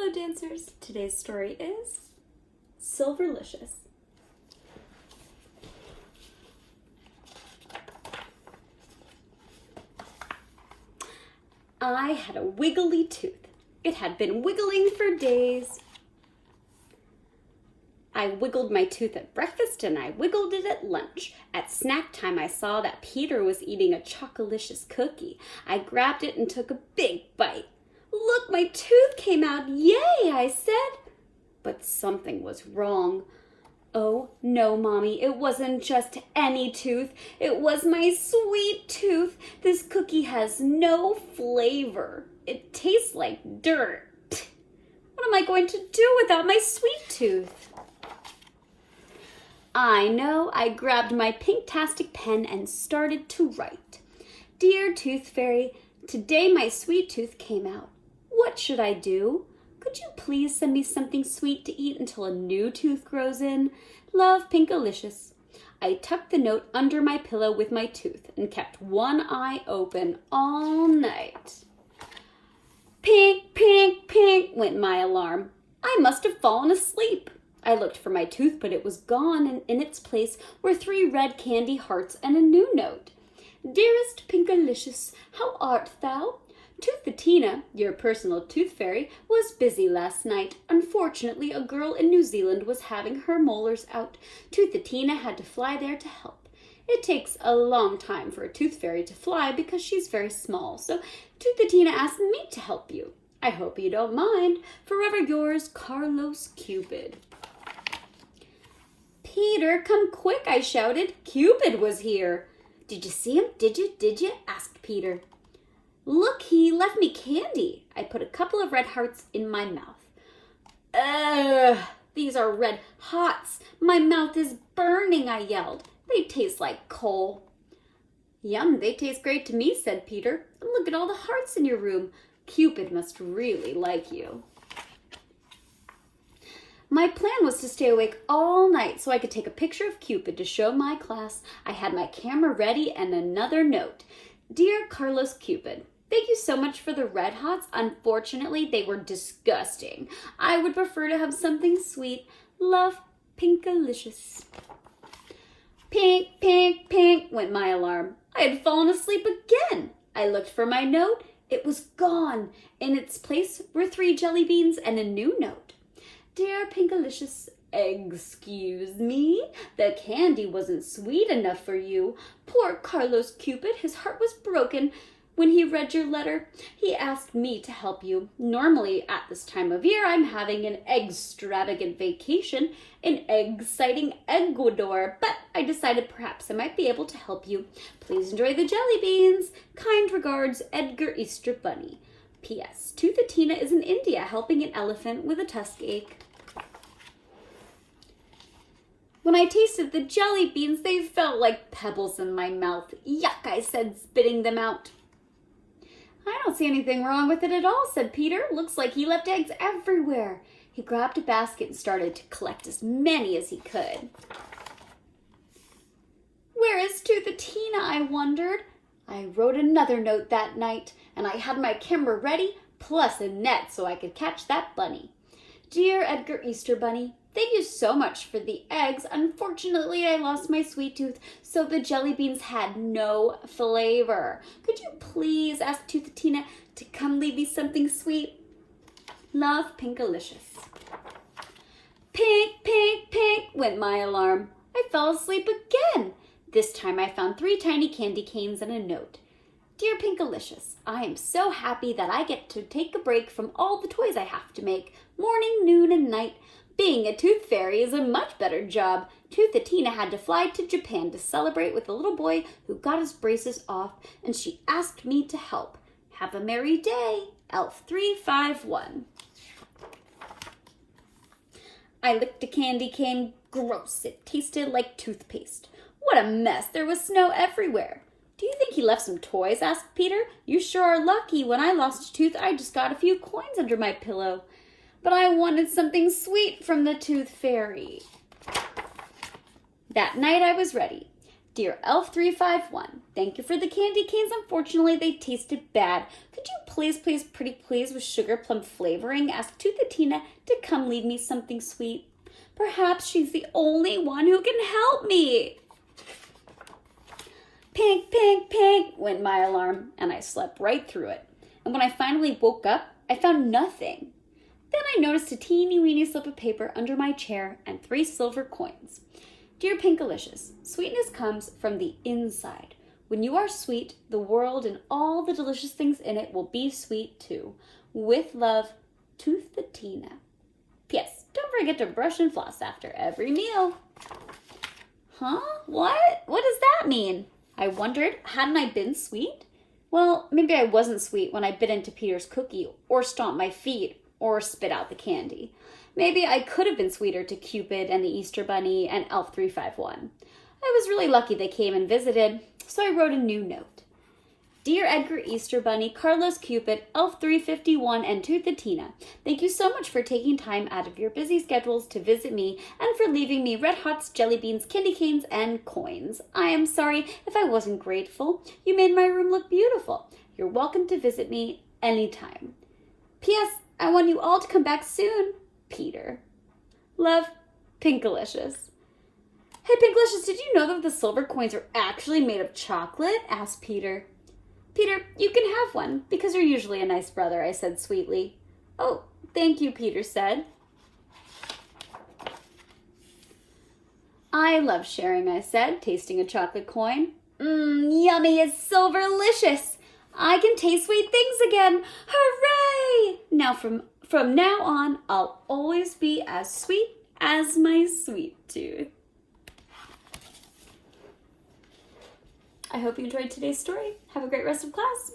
Hello dancers, today's story is Silverlicious. I had a wiggly tooth. It had been wiggling for days. I wiggled my tooth at breakfast and I wiggled it at lunch. At snack time, I saw that Peter was eating a Chocolicious cookie. I grabbed it and took a big bite. Look, my tooth came out. Yay, I said. But something was wrong. Oh, no, Mommy, it wasn't just any tooth. It was my sweet tooth. This cookie has no flavor. It tastes like dirt. What am I going to do without my sweet tooth? I know. I grabbed my pink-tastic pen and started to write. Dear Tooth Fairy, today my sweet tooth came out. What should I do? Could you please send me something sweet to eat until a new tooth grows in? Love, Pinkalicious. I tucked the note under my pillow with my tooth and kept one eye open all night. Pink, pink, pink, went my alarm. I must have fallen asleep. I looked for my tooth, but it was gone, and in its place were 3 red candy hearts and a new note. Dearest Pinkalicious, how art thou? Toothatina, your personal tooth fairy, was busy last night. Unfortunately, a girl in New Zealand was having her molars out. Toothatina had to fly there to help. It takes a long time for a tooth fairy to fly because she's very small, so Toothatina asked me to help you. I hope you don't mind. Forever yours, Carlos Cupid. Peter, come quick, I shouted. Cupid was here. Did you see him? Did you? Asked Peter. Look, he left me candy. I put a couple of red hearts in my mouth. Ugh, these are red hots. My mouth is burning, I yelled. They taste like coal. Yum, they taste great to me, said Peter. And look at all the hearts in your room. Cupid must really like you. My plan was to stay awake all night so I could take a picture of Cupid to show my class. I had my camera ready and another note. Dear Carlos Cupid, thank you so much for the red hots. Unfortunately, they were disgusting. I would prefer to have something sweet. Love, Pinkalicious. Pink, pink, pink, went my alarm. I had fallen asleep again. I looked for my note. It was gone. In its place were 3 jelly beans and a new note. Dear Pinkalicious, excuse me, the candy wasn't sweet enough for you. Poor Carlos Cupid, his heart was broken when he read your letter. He asked me to help you. Normally, at this time of year, I'm having an extravagant vacation in exciting Ecuador, but I decided perhaps I might be able to help you. Please enjoy the jelly beans. Kind regards, Edgar Easter Bunny. P.S. Toothatina is in India helping an elephant with a tusk ache. When I tasted the jelly beans, they felt like pebbles in my mouth. Yuck, I said, spitting them out. I don't see anything wrong with it at all, said Peter. Looks like he left eggs everywhere. He grabbed a basket and started to collect as many as he could. Where is Toothatina, I wondered. I wrote another note that night, and I had my camera ready, plus a net so I could catch that bunny. Dear Edgar Easter Bunny, thank you so much for the eggs. Unfortunately, I lost my sweet tooth, so the jelly beans had no flavor. Could you please ask Toothatina to come leave me something sweet? Love, Pinkalicious. Pink, pink, pink, went my alarm. I fell asleep again. This time I found 3 tiny candy canes and a note. Dear Pinkalicious, I am so happy that I get to take a break from all the toys I have to make, morning, noon, and night. Being a tooth fairy is a much better job. Toothatina had to fly to Japan to celebrate with a little boy who got his braces off, and she asked me to help. Have a merry day, Elf 351. I licked a candy cane. Gross, it tasted like toothpaste. What a mess, there was snow everywhere. Do you think he left some toys? Asked Peter. You sure are lucky. When I lost a tooth, I just got a few coins under my pillow. But I wanted something sweet from the tooth fairy. That night I was ready. Dear Elf351, thank you for the candy canes. Unfortunately, they tasted bad. Could you please, pretty please, with sugar plum flavoring, ask Toothatina to come leave me something sweet? Perhaps she's the only one who can help me. Pink, pink, pink, went my alarm, and I slept right through it. And when I finally woke up, I found nothing. Then I noticed a teeny weeny slip of paper under my chair and 3 silver coins. Dear Pinkalicious, sweetness comes from the inside. When you are sweet, the world and all the delicious things in it will be sweet too. With love, Toothatina. P.S. Don't forget to brush and floss after every meal. Huh? What? What does that mean? I wondered, hadn't I been sweet? Well, maybe I wasn't sweet when I bit into Peter's cookie, or stomped my feet, or spit out the candy. Maybe I could have been sweeter to Cupid and the Easter Bunny and Elf351. I was really lucky they came and visited, so I wrote a new note. Dear Edgar Easter Bunny, Carlos Cupid, Elf351, and Toothatina, thank you so much for taking time out of your busy schedules to visit me and for leaving me Red Hots, jelly beans, candy canes, and coins. I am sorry if I wasn't grateful. You made my room look beautiful. You're welcome to visit me anytime. P.S. I want you all to come back soon. Peter. Love, Pinkalicious. Hey, Pinkalicious, did you know that the silver coins are actually made of chocolate? Asked Peter. Peter, you can have one, because you're usually a nice brother, I said sweetly. Oh, thank you, Peter said. I love sharing, I said, tasting a chocolate coin. Yummy, it's Silverlicious. I can taste sweet things again. Hooray! Now from now on, I'll always be as sweet as my sweet tooth. I hope you enjoyed today's story. Have a great rest of class.